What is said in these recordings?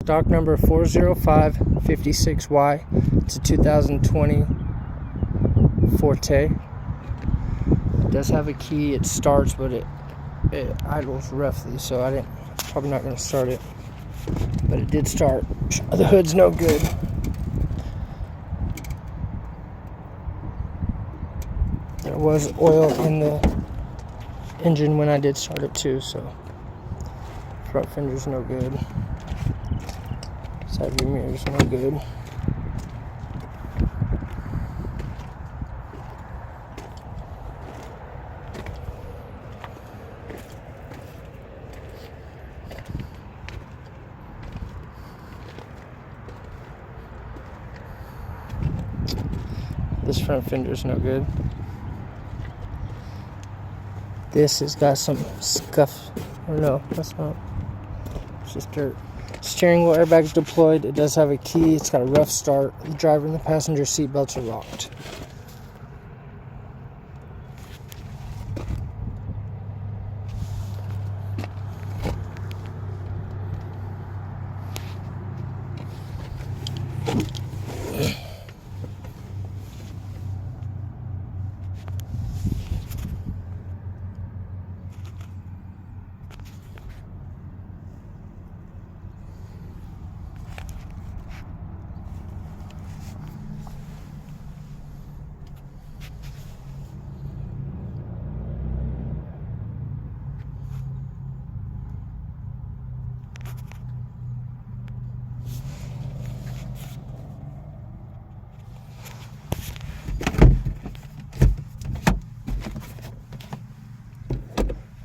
stock number 40556Y. It's a 2020 Forte. It does have a key. It starts, but it idles roughly, so probably not going to start it. But it did start. The hood's no good. There was oil in the engine when I did start it too, so front fender's no good. Side view mirror's no good. This front fender's no good. This has got some scuff. Oh no, that's not. It's just dirt. Steering wheel airbags deployed. It does have a key. It's got a rough start. The driver and the passenger seat belts are locked.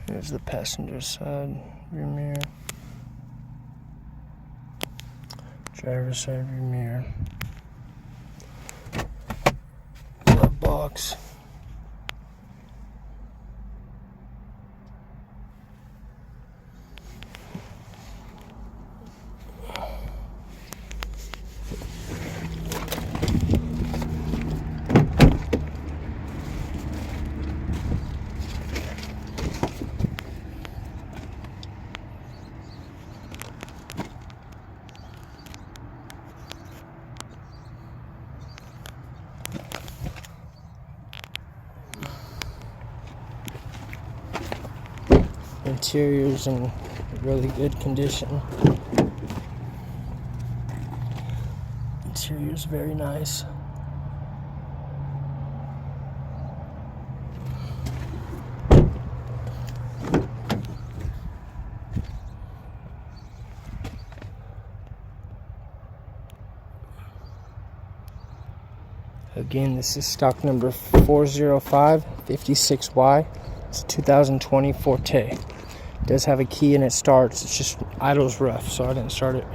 Here's the passenger side rear mirror. Driver's side rear mirror. Glove box. Interior's in really good condition. Interior's very nice. Again, this is stock number 40556Y. It's a 2020 Forte. It does have a key and it starts. It's just idles rough, so I didn't start it.